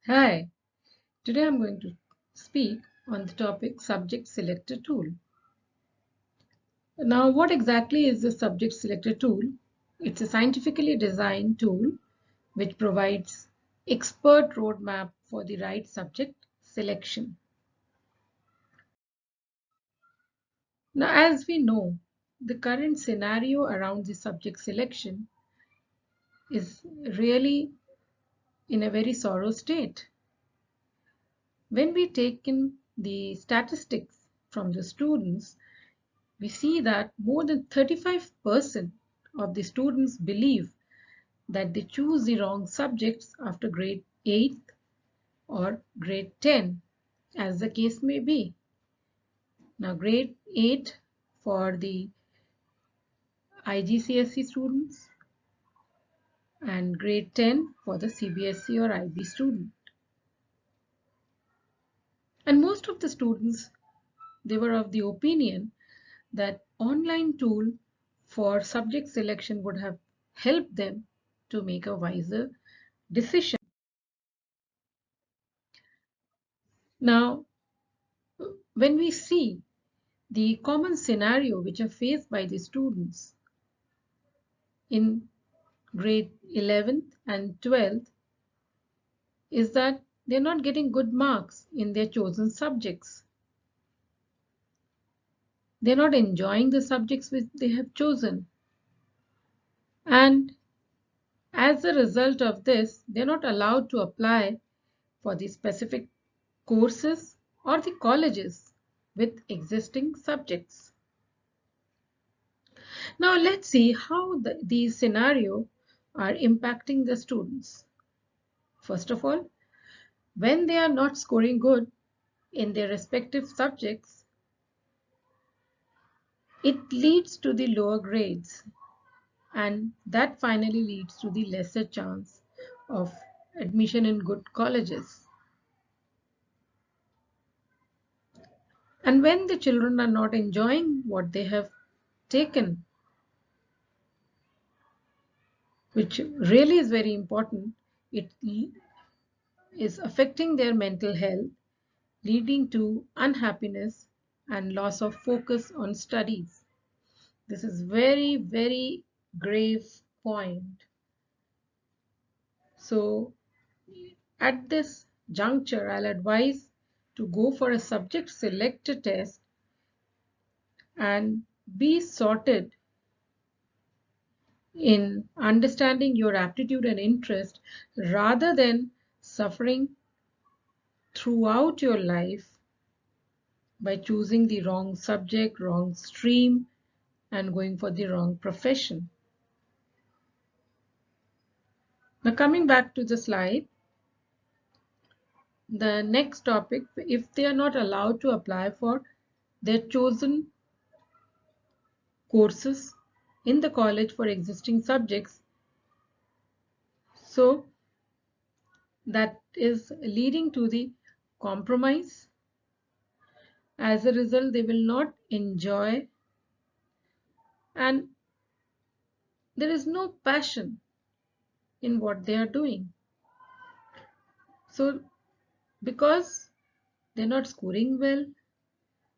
Hi, today I'm going to speak on the topic Subject Selector Tool. Now, what exactly is the Subject Selector Tool? It's a scientifically designed tool which provides expert roadmap for the right subject selection. Now, as we know, the current scenario around the subject selection is really in a very sorrow state. When we take in the statistics from the students, we see that more than 35% of the students believe that they choose the wrong subjects after grade 8 or grade 10, as the case may be. Now, grade 8 for the IGCSE students and grade 10 for the CBSE or IB student. And most of the students, they were of the opinion that online tool for subject selection would have helped them to make a wiser decision. Now, when we see the common scenario which are faced by the students in grade 11th and 12th is that they're not getting good marks in their chosen subjects. They're not enjoying the subjects which they have chosen. And as a result of this, they're not allowed to apply for the specific courses or the colleges with existing subjects. Now let's see how these scenarios are impacting the students. First of all, when they are not scoring good in their respective subjects, it leads to the lower grades, and that finally leads to the lesser chance of admission in good colleges. And when the children are not enjoying what they have taken, which really is very important, it is affecting their mental health, leading to unhappiness and loss of focus on studies. This is very, very grave point. So at this juncture, I'll advise to go for a subject selector test and be sorted in understanding your aptitude and interest rather than suffering throughout your life by choosing the wrong subject, wrong stream, and going for the wrong profession. Now, coming back to the slide, the next topic, if they are not allowed to apply for their chosen courses in the college for existing subjects, so that is leading to the compromise. As a result, they will not enjoy, and there is no passion in what they are doing. So because they're not scoring well,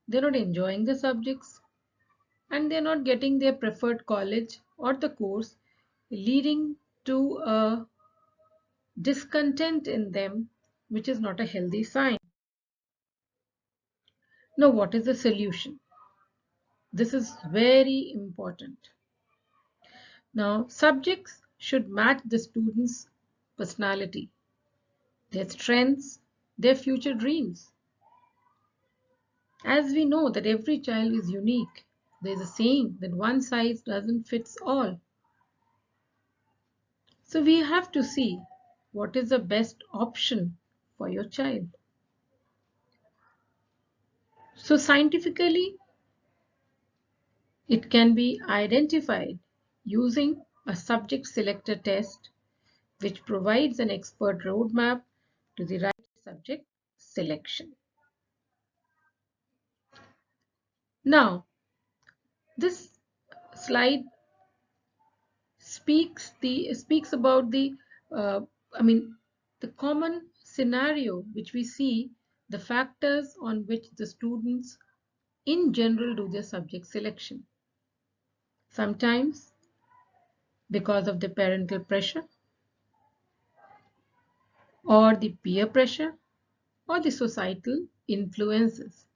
they're not enjoying the subjects, and they're not getting their preferred college or the course, leading to a discontent in them, which is not a healthy sign. Now, what is the solution? This is very important. Now, subjects should match the student's personality, their strengths, their future dreams. As we know that every child is unique, there's a saying that one size doesn't fit all. So we have to see what is the best option for your child. So scientifically, it can be identified using a subject selector test, which provides an expert roadmap to the right subject selection. Now, this slide speaks about the, uh, I mean, the common scenario which we see, the factors on which the students in general do their subject selection. Sometimes because of the parental pressure or the peer pressure or the societal influences.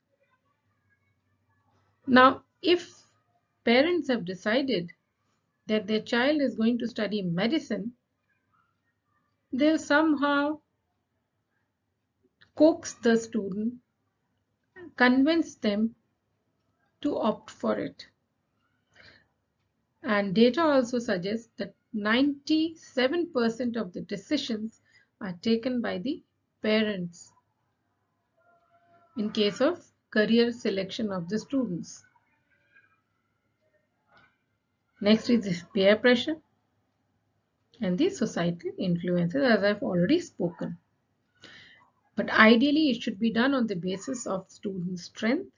Now, if parents have decided that their child is going to study medicine, they'll somehow coax the student, convince them to opt for it. And data also suggests that 97% of the decisions are taken by the parents in case of career selection of the students. Next is the peer pressure and the societal influences, as I've already spoken. But ideally, it should be done on the basis of students' strength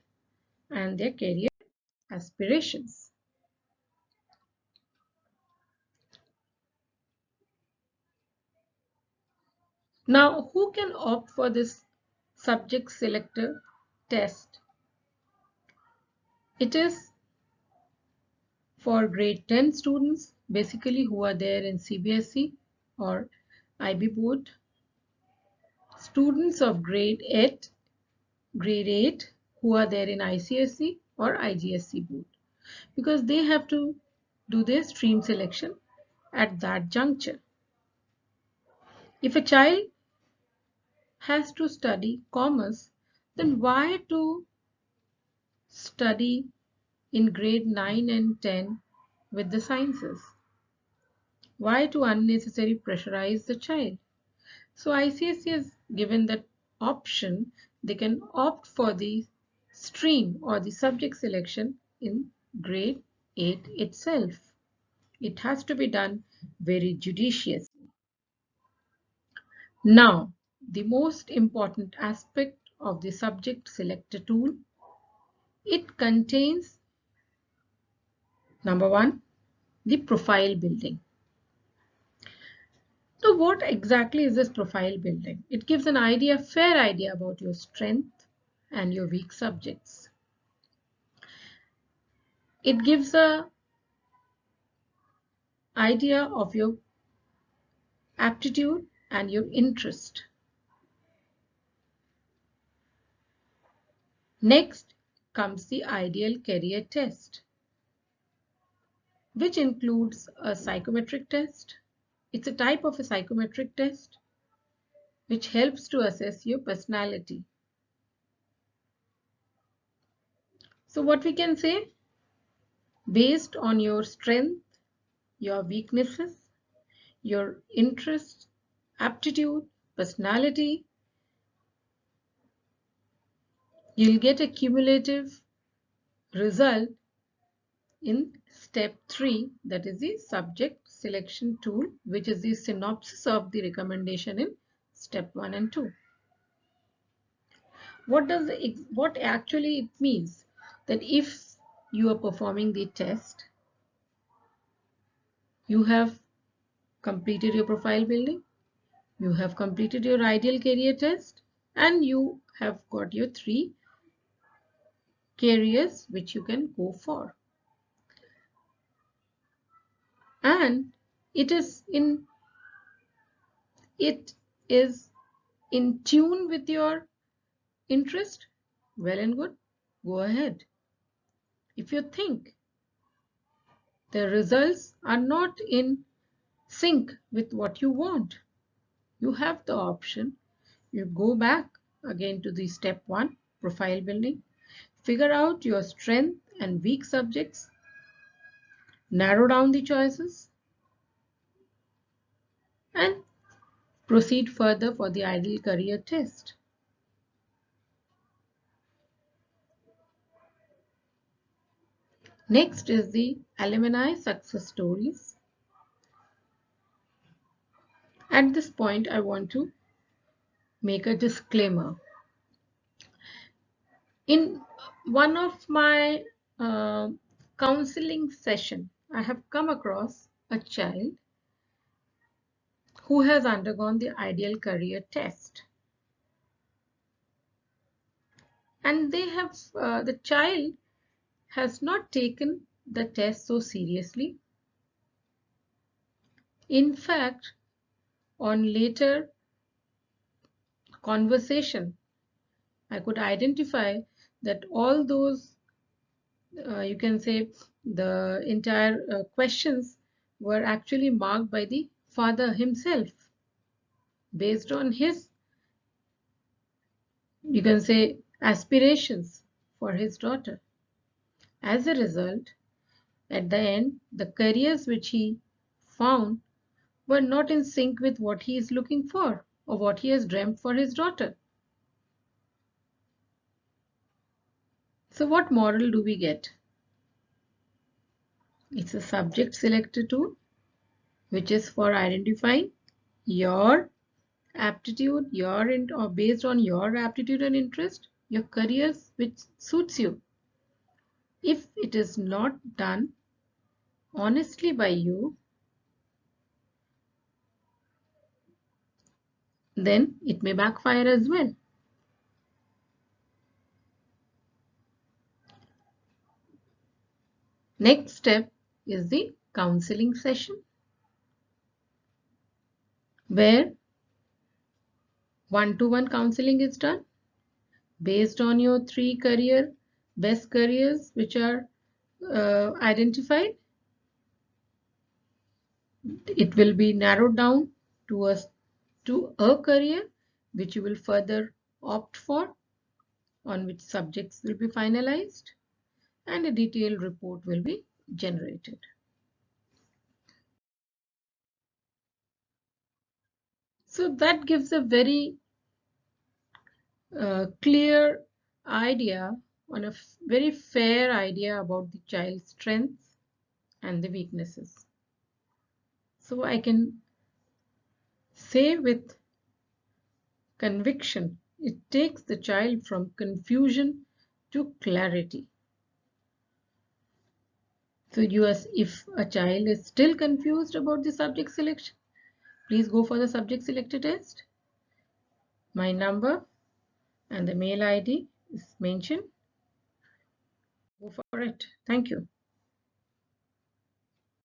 and their career aspirations. Now, who can opt for this subject selector test? It is for grade 10 students, basically who are there in CBSE or IB board, students of grade 8 who are there in ICSE or IGCSE board, because they have to do their stream selection at that juncture. If a child has to study commerce, then why to study in grade 9 and 10 with the sciences? Why to unnecessarily pressurize the child? So ICSE has given that option. They can opt for the stream or the subject selection in grade 8 itself. It has to be done very judiciously. Now, the most important aspect of the subject selector tool, it contains, number one, the profile building. So what exactly is this profile building? It gives an idea, fair idea about your strength and your weak subjects. It gives a idea of your aptitude and your interest. Next comes the ideal career test, which includes a psychometric test. It's a type of a psychometric test which helps to assess your personality. So what we can say, based on your strength, your weaknesses, your interest, aptitude, personality, you'll get a cumulative result in step 3, that is the subject selection tool, which is the synopsis of the recommendation in step 1 and 2. What actually it means? That if you are performing the test, you have completed your profile building, you have completed your ideal career test, and you have got your 3 careers which you can go for. And it is in tune with your interest, well and good, go ahead. If you think the results are not in sync with what you want, you have the option. You go back again to the step 1, profile building, figure out your strength and weak subjects, narrow down the choices, and proceed further for the ideal career test. Next is the alumni success stories. At this point, I want to make a disclaimer. In one of my counseling session, I have come across a child who has undergone the ideal career test. And the child has not taken the test so seriously. In fact, on later conversation, I could identify that all those, you can say, the entire questions were actually marked by the father himself based on his, you can say, aspirations for his daughter. As a result, at the end, the careers which he found were not in sync with what he is looking for or what he has dreamt for his daughter. So what moral do we get? It's a subject selector tool which is for identifying your aptitude, or based on your aptitude and interest, your careers which suits you. If it is not done honestly by you, then it may backfire as well. Next step is the counseling session, where one-to-one counseling is done based on your 3 best careers which are identified. It will be narrowed down to a career which you will further opt for, on which subjects will be finalized, and a detailed report will be generated. So that gives a very clear idea, on a very fair idea about the child's strengths and the weaknesses. So I can say with conviction, it takes the child from confusion to clarity. So if a child is still confused about the subject selection, please go for the subject selected test. My number and the mail ID is mentioned. Go for it. Thank you.